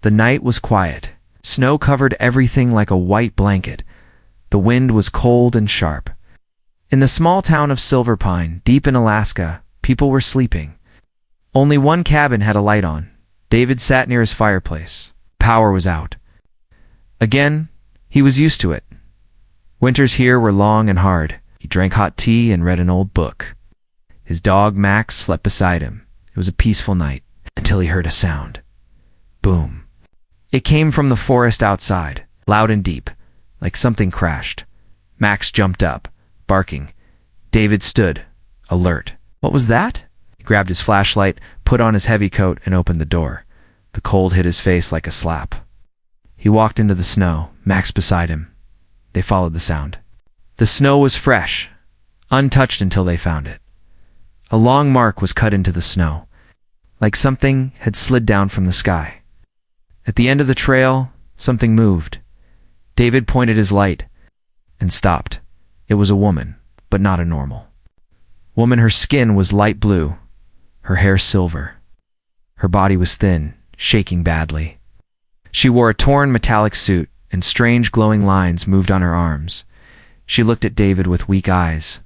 The night was quiet. Snow covered everything like a white blanket. The wind was cold and sharp. In the small town of Silver Pine, deep in Alaska, people were sleeping. Only one cabin had a light on. David sat near his fireplace. Power was out. Again, he was used to it. Winters here were long and hard. He drank hot tea and read an old book. His dog, Max, slept beside him. It was a peaceful night, until he heard a sound. Boom. It came from the forest outside, loud and deep, like something crashed. Max jumped up, barking. David stood, alert. What was that? He grabbed his flashlight, put on his heavy coat, and opened the door. The cold hit his face like a slap. He walked into the snow, Max beside him. They followed the sound. The snow was fresh, untouched until they found it. A long mark was cut into the snow, like something had slid down from the sky. At the end of the trail, something moved. David pointed his light and stopped. It was a woman, but not a normal woman. Her skin was light blue, her hair silver. Her body was thin, shaking badly. She wore a torn metallic suit, and strange glowing lines moved on her arms. She looked at David with weak eyes.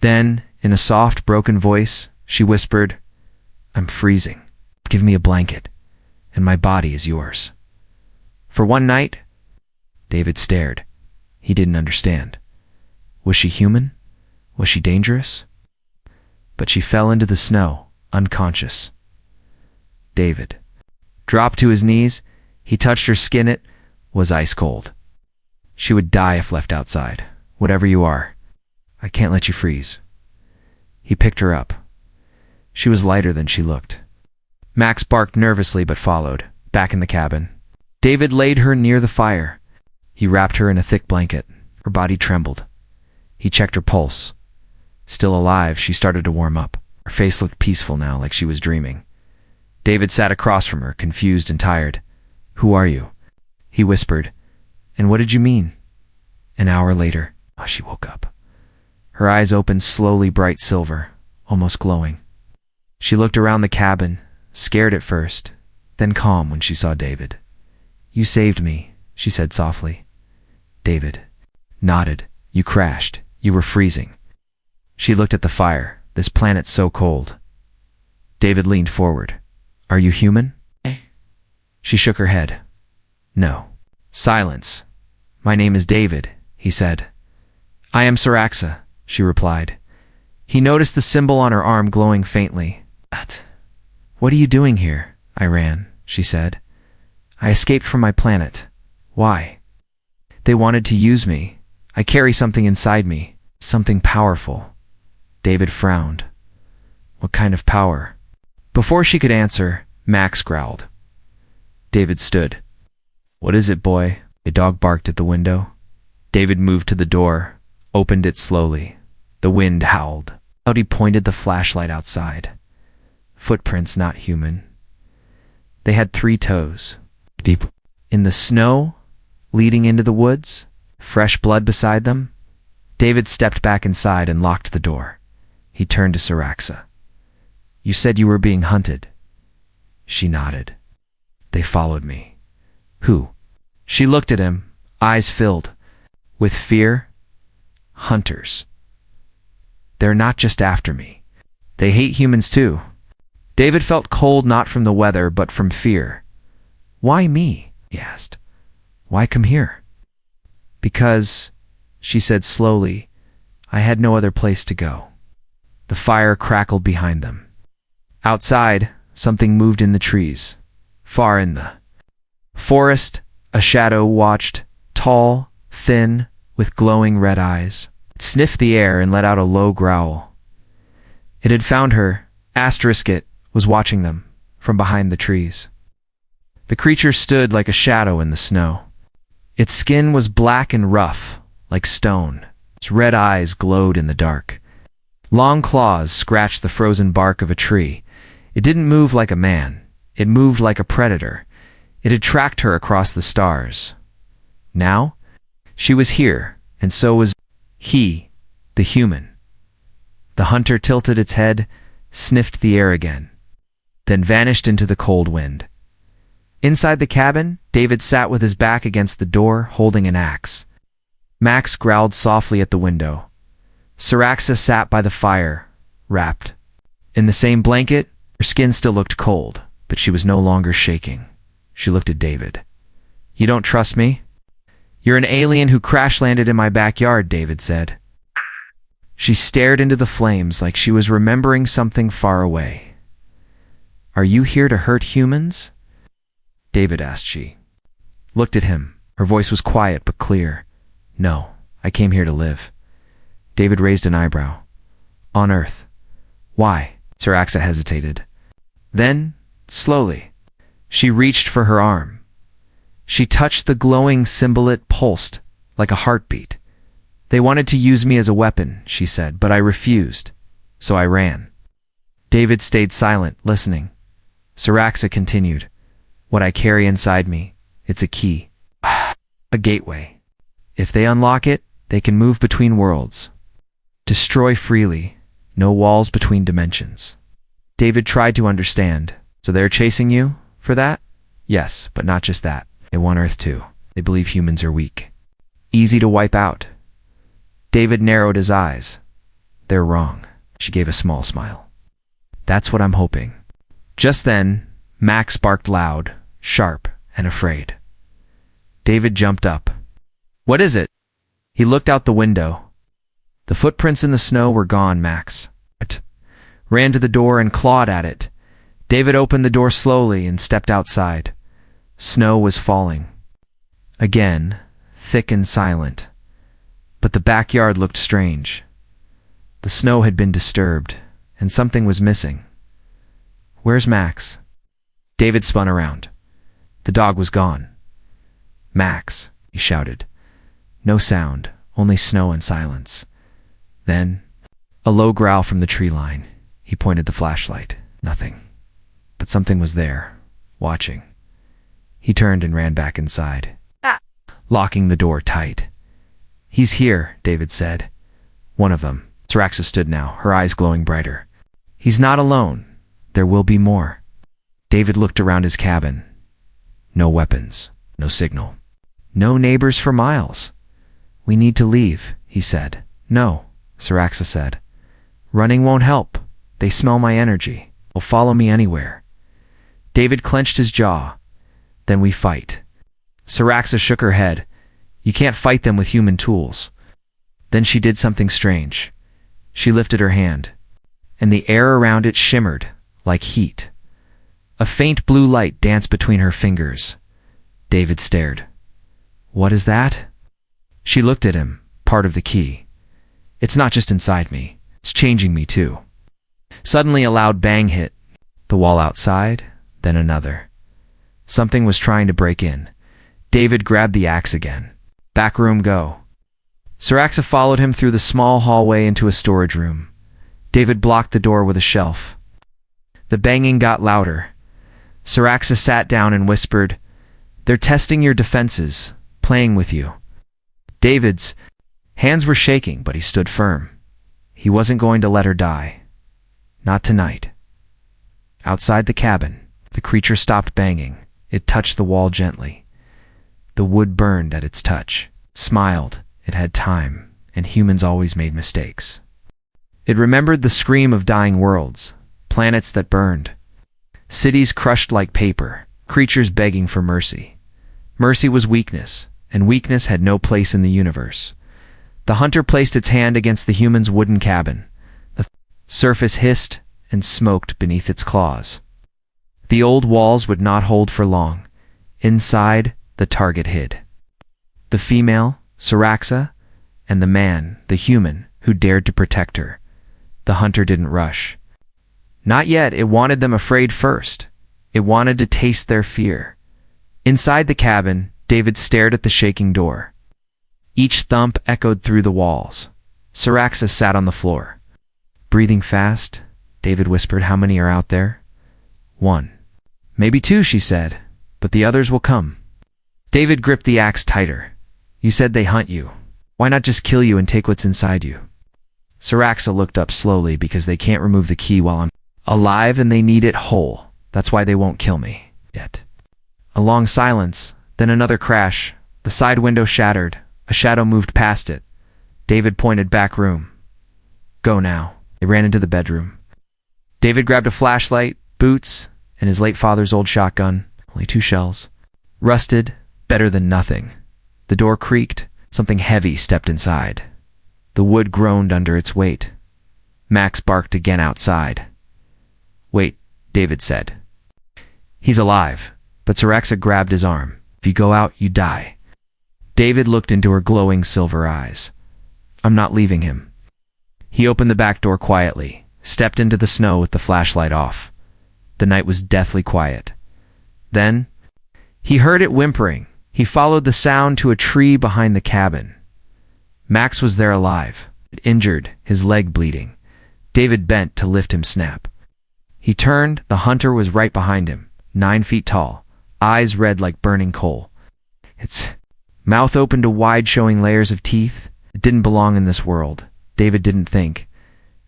Then, in a soft, broken voice, she whispered, "I'm freezing. Give me a blanket, and my body is yours." For one night, David stared. He didn't understand. Was she human? Was she dangerous? But she fell into the snow, unconscious. David dropped to his knees. He touched her skin. It was ice cold. She would die if left outside. Whatever you are, I can't let you freeze. He picked her up. She was lighter than she looked. Max barked nervously but followed, back in the cabin. David laid her near the fire. He wrapped her in a thick blanket. Her body trembled. He checked her pulse. Still alive, she started to warm up. Her face looked peaceful now, like she was dreaming. David sat across from her, confused and tired. "Who are you?" he whispered. "And what did you mean?" An hour later, she woke up. Her eyes opened slowly, bright silver, almost glowing. She looked around the cabin, scared at first, then calm when she saw David. "You saved me," she said softly. David nodded. "You crashed. You were freezing." She looked at the fire, this planet so cold. David leaned forward. "Are you human?" She shook her head. "No." Silence. "My name is David," he said. "I am Saraxa," she replied. He noticed the symbol on her arm glowing faintly. "What are you doing here?" "I ran," she said. "I escaped from my planet." "Why?" "They wanted to use me. I carry something inside me, something powerful." David frowned. "What kind of power?" Before she could answer, Max growled. David stood. "What is it, boy?" A dog barked at the window. David moved to the door, opened it slowly. The wind howled. Out he pointed the flashlight outside. Footprints not human. They had 3 toes. Deep in the snow, leading into the woods, fresh blood beside them. David stepped back inside and locked the door. He turned to Saraxa. "You said you were being hunted." She nodded. "They followed me." "Who?" She looked at him, eyes filled with fear. "Hunters. They're not just after me. They hate humans too." David felt cold not from the weather but from fear. "Why me?" he asked. "Why come here?" "Because," she said slowly, "I had no other place to go." The fire crackled behind them. Outside, something moved in the trees. Far in the forest, a shadow watched, tall, thin, with glowing red eyes. It sniffed the air and let out a low growl. It had found her. It was watching them from behind the trees. The creature stood like a shadow in the snow. Its skin was black and rough, like stone. Its red eyes glowed in the dark. Long claws scratched the frozen bark of a tree. It didn't move like a man. It moved like a predator. It had tracked her across the stars. Now, she was here, and so was he, the human. The hunter tilted its head, sniffed the air again, then vanished into the cold wind. Inside the cabin, David sat with his back against the door, holding an axe. Max growled softly at the window. Syraxa sat by the fire, wrapped in the same blanket. Her skin still looked cold, but she was no longer shaking. She looked at David. "You don't trust me?" "You're an alien who crash-landed in my backyard," David said. She stared into the flames like she was remembering something far away. "Are you here to hurt humans?" David asked. She looked at him. Her voice was quiet but clear. "No, I came here to live." David raised an eyebrow. "On Earth? Why?" Syraxa hesitated. Then, slowly, she reached for her arm. She touched the glowing symbol. It pulsed like a heartbeat. "They wanted to use me as a weapon," she said, "but I refused, so I ran." David stayed silent, listening. Syraxa continued. "What I carry inside me, it's a key. A gateway. If they unlock it, they can move between worlds. Destroy freely, no walls between dimensions." David tried to understand. "So they're chasing you for that?" "Yes, but not just that. They want Earth too. They believe humans are weak. Easy to wipe out." David narrowed his eyes. "They're wrong." She gave a small smile. "That's what I'm hoping." Just then, Max barked loud, sharp, and afraid. David jumped up. "What is it?" He looked out the window. The footprints in the snow were gone. Max ran to the door and clawed at it. David opened the door slowly and stepped outside. Snow was falling. Again, thick and silent. But the backyard looked strange. The snow had been disturbed, and something was missing. "Where's Max?" David spun around. The dog was gone. "Max," he shouted. No sound, only snow and silence. Then, a low growl from the tree line. He pointed the flashlight. Nothing. But something was there, watching. He turned and ran back inside, locking the door tight. "He's here," David said. "One of them." Syraxa stood now, her eyes glowing brighter. "He's not alone. There will be more." David looked around his cabin. No weapons, no signal. No neighbors for miles. "We need to leave," he said. "No," Syraxa said. "Running won't help. They smell my energy. They'll follow me anywhere." David clenched his jaw. "Then we fight." Syraxa shook her head. "You can't fight them with human tools." Then she did something strange. She lifted her hand, and the air around it shimmered like heat. A faint blue light danced between her fingers. David stared. "What is that?" She looked at him, part of the key. "It's not just inside me. It's changing me too." Suddenly a loud bang hit. The wall outside, then another. Something was trying to break in. David grabbed the axe again. "Back room, go." Syraxa followed him through the small hallway into a storage room. David blocked the door with a shelf. The banging got louder. Syraxa sat down and whispered, "They're testing your defenses, playing with you." David's hands were shaking, but he stood firm. He wasn't going to let her die. Not tonight. Outside the cabin, the creature stopped banging. It touched the wall gently. The wood burned at its touch. It smiled. It had time, and humans always made mistakes. It remembered the scream of dying worlds, planets that burned, cities crushed like paper, creatures begging for mercy. Mercy was weakness, and weakness had no place in the universe. The hunter placed its hand against the human's wooden cabin. The surface hissed and smoked beneath its claws. The old walls would not hold for long. Inside, the target hid. The female, Syraxa, and the man, the human, who dared to protect her. The hunter didn't rush. Not yet. It wanted them afraid first. It wanted to taste their fear. Inside the cabin, David stared at the shaking door. Each thump echoed through the walls. Syraxa sat on the floor. "Breathing fast," David whispered. "How many are out there?" "One. Maybe two," she said, "but the others will come." David gripped the axe tighter. "You said they hunt you. Why not just kill you and take what's inside you?" Syraxa looked up slowly. "Because they can't remove the key while I'm alive, and they need it whole. That's why they won't kill me yet." A long silence, then another crash. The side window shattered. A shadow moved past it. David pointed back room. Go now. They ran into the bedroom. David grabbed a flashlight, boots, and his late father's old shotgun. Only 2 shells. Rusted, better than nothing. The door creaked. Something heavy stepped inside. The wood groaned under its weight. Max barked again outside. Wait, David said. He's alive, but Saraxa grabbed his arm. If you go out, you die. David looked into her glowing silver eyes. I'm not leaving him. He opened the back door quietly, stepped into the snow with the flashlight off. The night was deathly quiet. Then, he heard it whimpering. He followed the sound to a tree behind the cabin. Max was there alive, injured, his leg bleeding. David bent to lift him snap. He turned, the hunter was right behind him, 9 feet tall, eyes red like burning coal. Its mouth opened to wide, showing layers of teeth. It didn't belong in this world. David didn't think.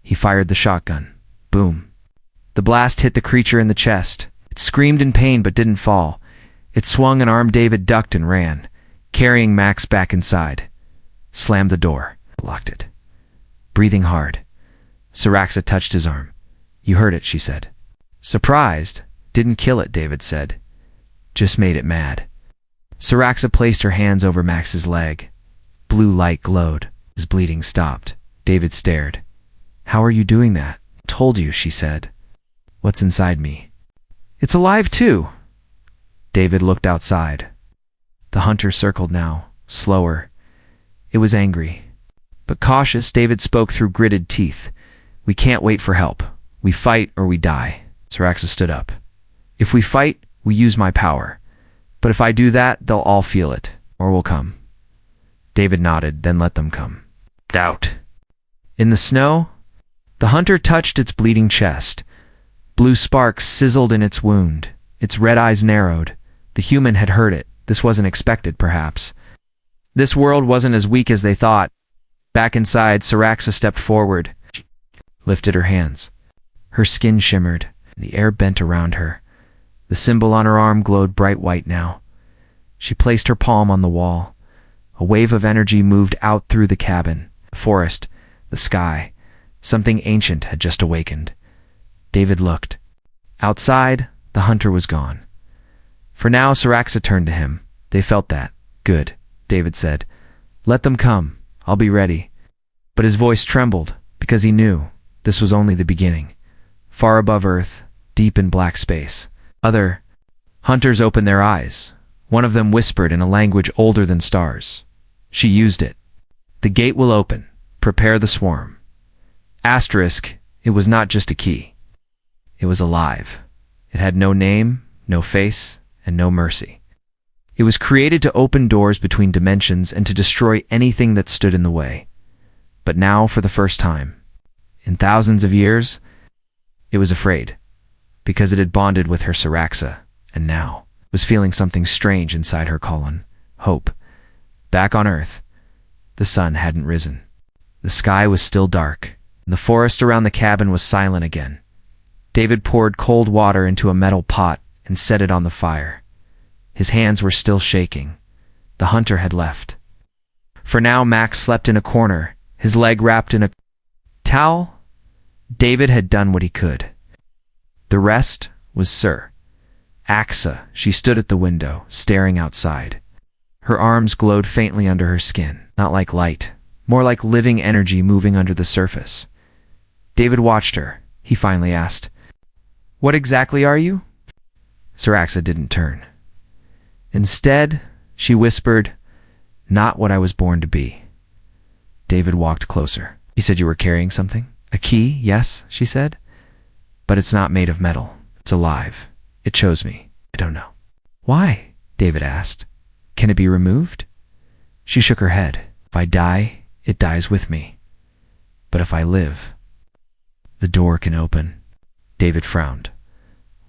He fired the shotgun. Boom. The blast hit the creature in the chest. It screamed in pain but didn't fall. It swung an arm. David ducked and ran, carrying Max back inside. Slammed the door. Locked it. Breathing hard. Saraxa touched his arm. You heard it, she said. Surprised. Didn't kill it, David said. Just made it mad. Saraxa placed her hands over Max's leg. Blue light glowed. His bleeding stopped. David stared. How are you doing that? Told you, she said. What's inside me? It's alive too. David looked outside. The hunter circled now, slower. It was angry. But cautious, David spoke through gritted teeth. We can't wait for help. We fight or we die. Saraxa stood up. If we fight, we use my power. But if I do that, they'll all feel it, or we'll come. David nodded, then let them come. Doubt. In the snow, the hunter touched its bleeding chest. Blue sparks sizzled in its wound. Its red eyes narrowed. The human had heard it. This wasn't expected, perhaps. This world wasn't as weak as they thought. Back inside, Saraxa stepped forward. She lifted her hands. Her skin shimmered. The air bent around her. The symbol on her arm glowed bright white now. She placed her palm on the wall. A wave of energy moved out through the cabin, the forest, the sky. Something ancient had just awakened. David looked. Outside, the hunter was gone. For now, Saraxa turned to him. They felt that. Good, David said. Let them come. I'll be ready. But his voice trembled, because he knew this was only the beginning. Far above Earth, deep in black space, other hunters opened their eyes. One of them whispered in a language older than stars. She used it. The gate will open. Prepare the swarm. Asterisk, it was not just a key. It was alive. It had no name, no face, and no mercy. It was created to open doors between dimensions and to destroy anything that stood in the way. But now, for the first time, in thousands of years, it was afraid, because it had bonded with her Saraxa, and now was feeling something strange inside her colon. Hope. Back on Earth, the sun hadn't risen. The sky was still dark, and the forest around the cabin was silent again. David poured cold water into a metal pot and set it on the fire. His hands were still shaking. The hunter had left. For now, Max slept in a corner, his leg wrapped in a towel. David had done what he could. The rest was Sir Axa. She stood at the window, staring outside. Her arms glowed faintly under her skin, not like light, more like living energy moving under the surface. David watched her. He finally asked, "What exactly are you?" Saraxa didn't turn. Instead, she whispered, "Not what I was born to be." David walked closer. "You said you were carrying something?" "A key, yes," she said. "But it's not made of metal. It's alive. It chose me. I don't know." "Why?" David asked. "Can it be removed?" She shook her head. "If I die, it dies with me. But if I live, the door can open." David frowned.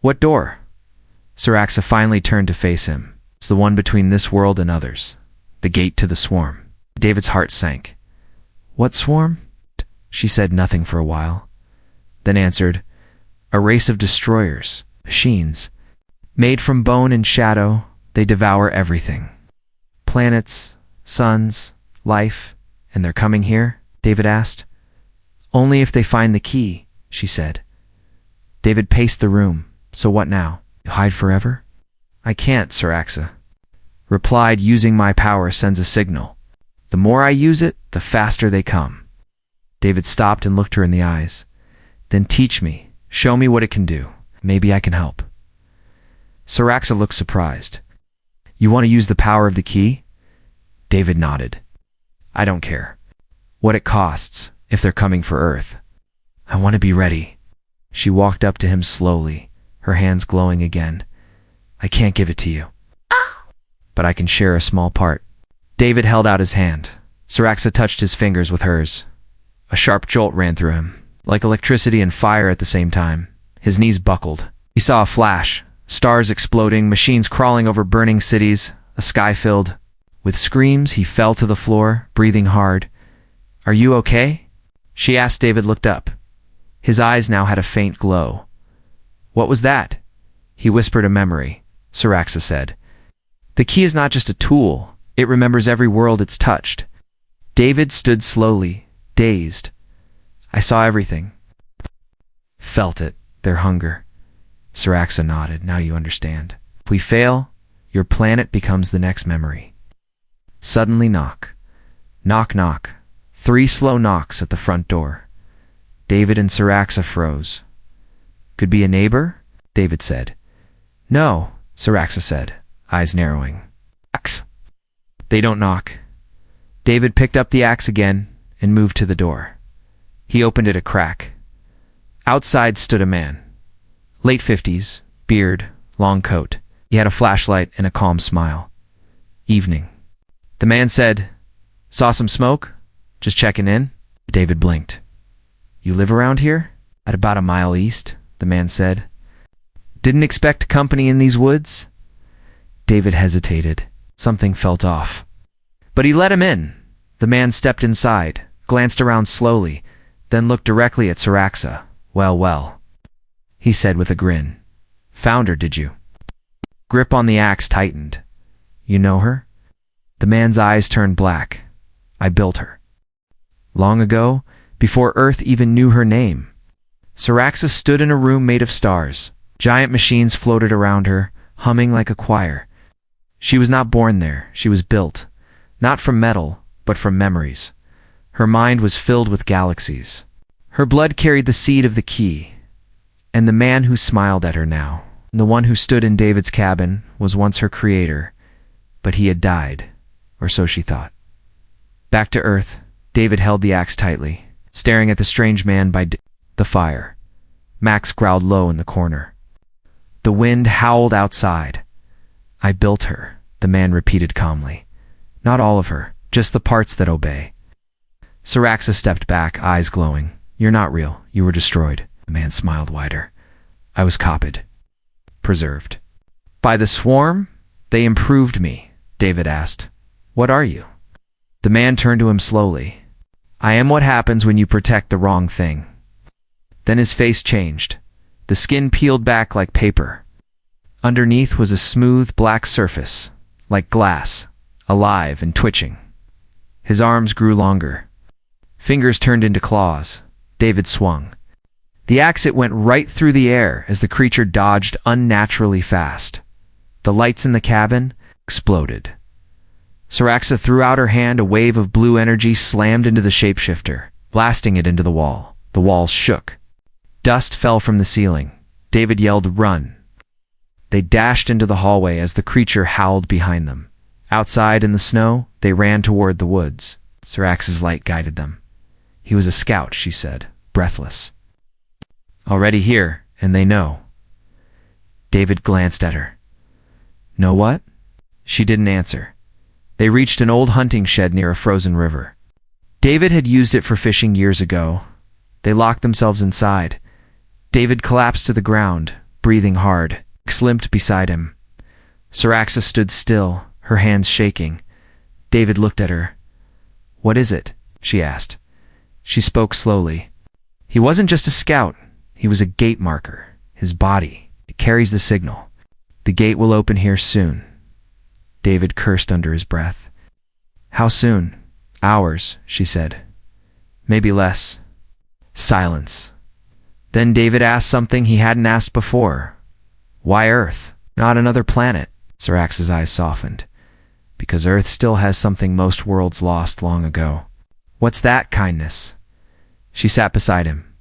"What door?" Saraxa finally turned to face him. "It's the one between this world and others. The gate to the swarm." David's heart sank. "What swarm?" She said nothing for a while, then answered, "A race of destroyers, machines. Made from bone and shadow, they devour everything. Planets, suns, life, and they're coming here? David asked. Only if they find the key, she said. David paced the room. So what now? You hide forever? I can't, Saraxa replied, using my power sends a signal. The more I use it, the faster they come. David stopped and looked her in the eyes. Then teach me. Show me what it can do. Maybe I can help. Saraxa looked surprised. You want to use the power of the key? David nodded. I don't care what it costs if they're coming for Earth. I want to be ready. She walked up to him slowly, her hands glowing again. I can't give it to you, but I can share a small part. David held out his hand. Saraxa touched his fingers with hers. A sharp jolt ran through him, like electricity and fire at the same time. His knees buckled. He saw a flash, stars exploding, machines crawling over burning cities, a sky filled. With screams, he fell to the floor, breathing hard. Are you okay? She asked. David looked up. His eyes now had a faint glow. What was that? He whispered a memory. Saraxa said. The key is not just a tool. It remembers every world it's touched. David stood slowly, dazed. I saw everything. Felt it, their hunger. Saraxa nodded. Now you understand. If we fail, your planet becomes the next memory. Suddenly knock. Knock, knock. 3 slow knocks at the front door. David and Saraxa froze. Could be a neighbor? David said. No, Saraxa said, eyes narrowing. Axe. They don't knock. David picked up the axe again and moved to the door. He opened it a crack. Outside stood a man. Late 50s, beard, long coat. He had a flashlight and a calm smile. Evening. The man said, Saw some smoke? Just checking in? David blinked. You live around here? At about a mile east, the man said. Didn't expect company in these woods? David hesitated. Something felt off. But he let him in. The man stepped inside, glanced around slowly, then looked directly at Saraxa. Well, well, he said with a grin. Found her, did you? Grip on the axe tightened. You know her? The man's eyes turned black. I built her. Long ago, before Earth even knew her name. Saraxa stood in a room made of stars. Giant machines floated around her, humming like a choir. She was not born there, she was built. Not from metal, but from memories. Her mind was filled with galaxies. Her blood carried the seed of the key. And the man who smiled at her now, the one who stood in David's cabin, was once her creator. But he had died, or so she thought. Back to Earth, David held the axe tightly, staring at the strange man by the fire. Max growled low in the corner. The wind howled outside. I built her, the man repeated calmly. Not all of her, just the parts that obey. Saraxa stepped back, eyes glowing. You're not real. You were destroyed. The man smiled wider. I was copied. Preserved. By the swarm? They improved me, David asked. What are you? The man turned to him slowly. I am what happens when you protect the wrong thing. Then his face changed. The skin peeled back like paper. Underneath was a smooth black surface, like glass, alive and twitching. His arms grew longer. Fingers turned into claws. David swung. The axe went right through the air as the creature dodged unnaturally fast. The lights in the cabin exploded. Saraxa threw out her hand. A wave of blue energy slammed into the shapeshifter, blasting it into the wall. The walls shook. Dust fell from the ceiling. David yelled, "Run!" They dashed into the hallway as the creature howled behind them. Outside in the snow, they ran toward the woods. Saraxa's light guided them. He was a scout, she said, breathless. Already here, and they know. David glanced at her. Know what? She didn't answer. They reached an old hunting shed near a frozen river. David had used it for fishing years ago. They locked themselves inside. David collapsed to the ground, breathing hard. Max limped beside him. Saraxa stood still, her hands shaking. David looked at her. What is it? She asked. She spoke slowly. He wasn't just a scout. He was a gate marker. His body, it carries the signal. The gate will open here soon. David cursed under his breath. How soon? Hours, she said. Maybe less. Silence. Then David asked something he hadn't asked before. Why Earth? Not another planet. Sarax's eyes softened. Because Earth still has something most worlds lost long ago. What's that, kindness? She sat beside him.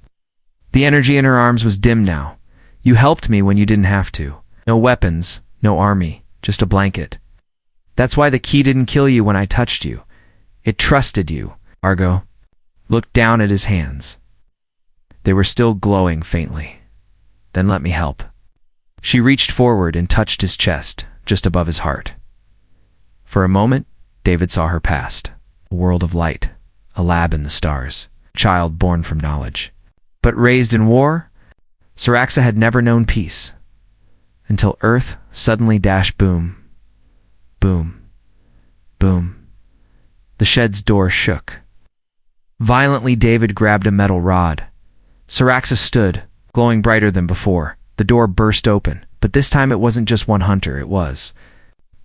The energy in her arms was dim now. You helped me when you didn't have to. No weapons, no army, just a blanket. That's why the key didn't kill you when I touched you. It trusted you. Argo looked down at his hands. They were still glowing faintly. Then let me help. She reached forward and touched his chest, just above his heart. For a moment, David saw her past. A world of light, a lab in the stars, a child born from knowledge. But raised in war, Saraxa had never known peace. Until Earth suddenly dashed boom, boom, boom. The shed's door shook. Violently, David grabbed a metal rod. Saraxa stood, glowing brighter than before. The door burst open, but this time it wasn't just one hunter, it was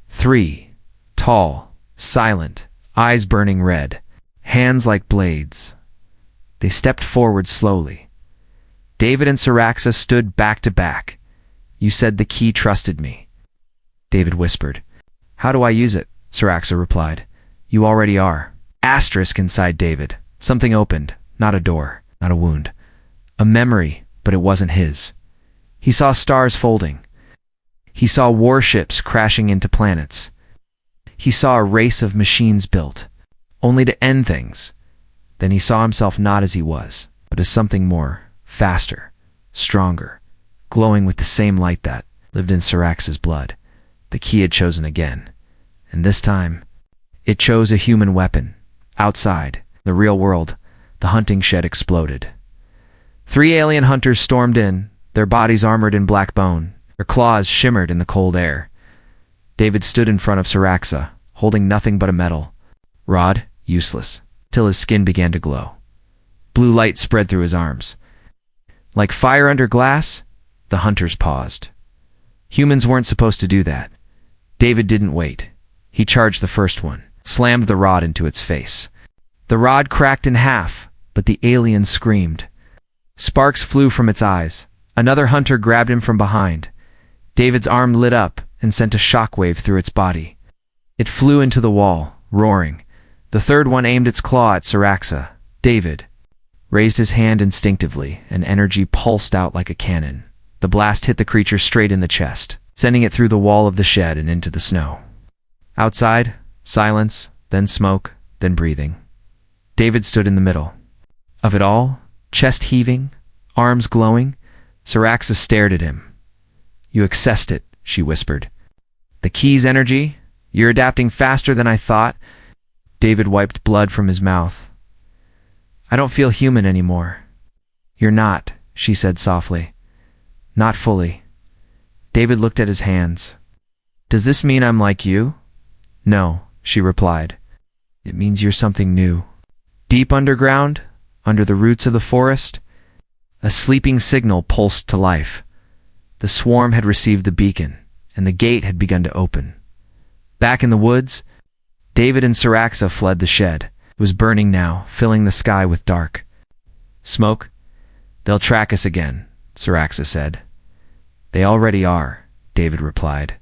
three, tall, silent, eyes burning red, hands like blades. They stepped forward slowly. David and Saraxa stood back to back. You said the key trusted me. David whispered. How do I use it? Saraxa replied. You already are. Asterisk inside David. Something opened, not a door, not a wound. A memory, but it wasn't his. He saw stars folding. He saw warships crashing into planets. He saw a race of machines built, only to end things. Then he saw himself not as he was, but as something more, faster, stronger, glowing with the same light that lived in Sarax's blood. The key had chosen again, and this time, it chose a human weapon. Outside, the real world, the hunting shed exploded. 3 alien hunters stormed in, their bodies armored in black bone. Their claws shimmered in the cold air. David stood in front of Saraxa, holding nothing but a metal rod, useless, till his skin began to glow. Blue light spread through his arms. Like fire under glass, the hunters paused. Humans weren't supposed to do that. David didn't wait. He charged the first one, slammed the rod into its face. The rod cracked in half, but the alien screamed. Sparks flew from its eyes. Another hunter grabbed him from behind. David's arm lit up and sent a shockwave through its body. It flew into the wall, roaring. The third one aimed its claw at Saraxa. David raised his hand instinctively, and energy pulsed out like a cannon. The blast hit the creature straight in the chest, sending it through the wall of the shed and into the snow. Outside, silence, then smoke, then breathing. David stood in the middle. Of it all, chest heaving, arms glowing, Saraxa stared at him. You accessed it, she whispered. The key's energy? You're adapting faster than I thought. David wiped blood from his mouth. I don't feel human anymore. You're not, she said softly. Not fully. David looked at his hands. Does this mean I'm like you? No, she replied. It means you're something new. Deep underground, under the roots of the forest, a sleeping signal pulsed to life. The swarm had received the beacon, and the gate had begun to open. Back in the woods, David and Saraxa fled the shed. It was burning now, filling the sky with dark. Smoke? They'll track us again, Saraxa said. They already are, David replied.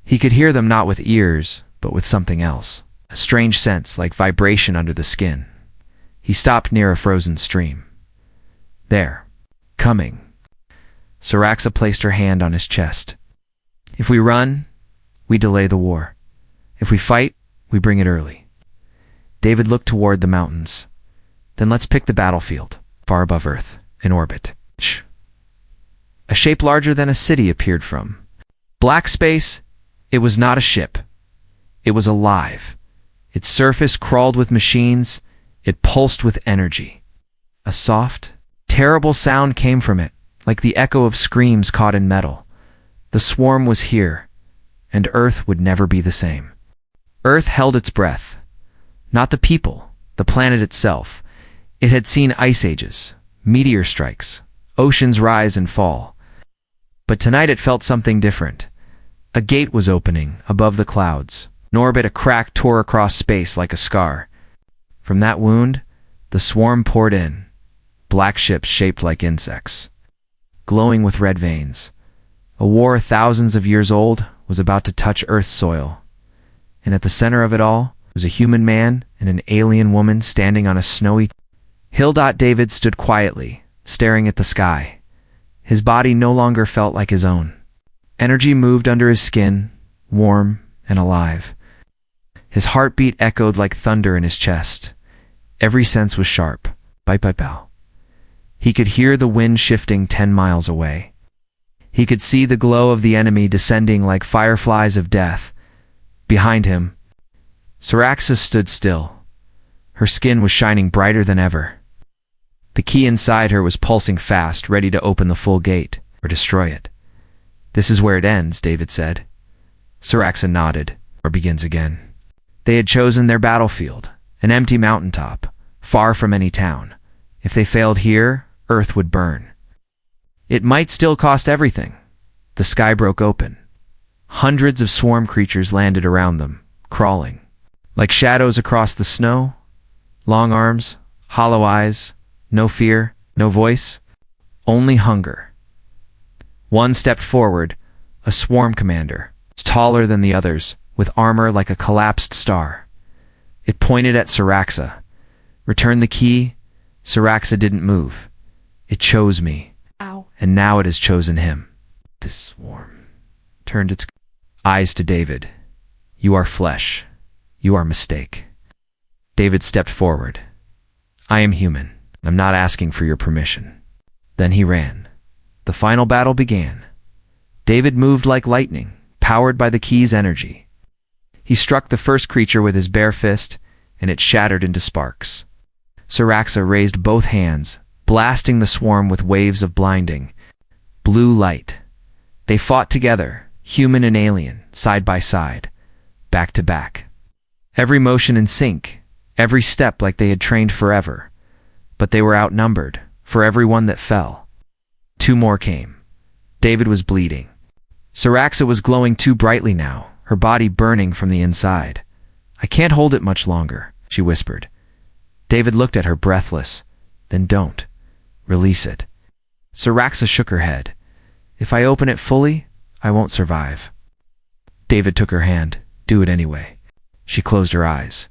He could hear them not with ears, but with something else. A strange sense, like vibration under the skin. He stopped near a frozen stream. There. Coming. Saraxa placed her hand on his chest. If we run, we delay the war. If we fight, we bring it early. David looked toward the mountains. Then let's pick the battlefield, far above Earth, in orbit. Shh. A shape larger than a city appeared from black space. It was not a ship. It was alive. Its surface crawled with machines. It pulsed with energy. A soft, terrible sound came from it, like the echo of screams caught in metal. The swarm was here, and Earth would never be the same. Earth held its breath. Not the people, the planet itself. It had seen ice ages, meteor strikes, oceans rise and fall. But tonight it felt something different. A gate was opening above the clouds. In orbit, a crack tore across space like a scar. From that wound, the swarm poured in, black ships shaped like insects, glowing with red veins. A war thousands of years old was about to touch Earth's soil. And at the center of it all was a human man and an alien woman standing on a snowy hill. David stood quietly, staring at the sky. His body no longer felt like his own. Energy moved under his skin, warm and alive. His heartbeat echoed like thunder in his chest. Every sense was sharp. Pow. He could hear the wind shifting 10 miles away. He could see the glow of the enemy descending like fireflies of death. Behind him, Syraxa stood still. Her skin was shining brighter than ever. The key inside her was pulsing fast, ready to open the full gate or destroy it. "This is where it ends," David said. Syraxa nodded. "Or begins again." They had chosen their battlefield, an empty mountaintop, far from any town. If they failed here, Earth would burn. It might still cost everything. The sky broke open. Hundreds of swarm creatures landed around them, crawling. Like shadows across the snow, long arms, hollow eyes, no fear, no voice, only hunger. One stepped forward, a swarm commander, taller than the others, with armor like a collapsed star. It pointed at Syraxa. "Return the key." Syraxa didn't move. "It chose me. Ow. And now it has chosen him." The swarm turned its eyes to David. "You are flesh. You are mistake." David stepped forward. "I am human. I'm not asking for your permission." Then he ran. The final battle began. David moved like lightning, powered by the key's energy. He struck the first creature with his bare fist, and it shattered into sparks. Syraxa raised both hands, blasting the swarm with waves of blinding blue light. They fought together, human and alien, side by side, back to back. Every motion in sync, every step like they had trained forever. But they were outnumbered. For every one that fell, 2 more came. David was bleeding. Syraxa was glowing too brightly now, her body burning from the inside. "I can't hold it much longer," she whispered. David looked at her, breathless. "Then don't. Release it." Syraxa shook her head. "If I open it fully, I won't survive." David took her hand. "Do it anyway." She closed her eyes.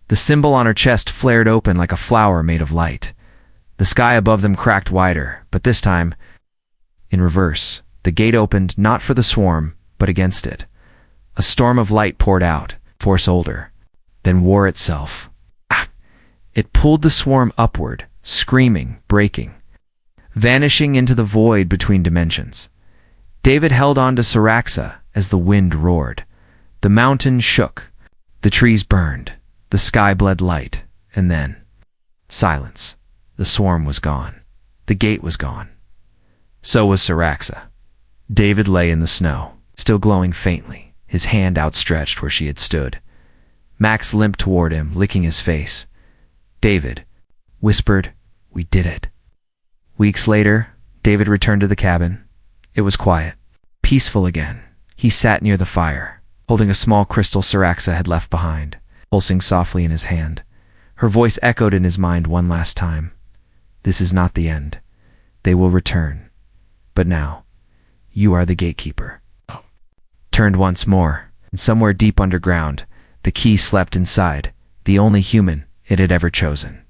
The symbol on her chest flared open like a flower made of light. The sky above them cracked wider, but this time, in reverse. The gate opened not for the swarm, but against it. A storm of light poured out, force older, then war itself. It pulled the swarm upward, screaming, breaking, vanishing into the void between dimensions. David held on to Syraxa as the wind roared. The mountain shook. The trees burned. The sky bled light. And then, silence. The swarm was gone. The gate was gone. So was Syraxa. David lay in the snow, still glowing faintly, his hand outstretched where she had stood. Max limped toward him, licking his face. David whispered, "We did it." Weeks later, David returned to the cabin. It was quiet, peaceful again. He sat near the fire, holding a small crystal Syraxa had left behind, pulsing softly in his hand. Her voice echoed in his mind one last time. "This is not the end. They will return. But now, you are the gatekeeper." Turned once more, and somewhere deep underground, the key slept inside, the only human it had ever chosen.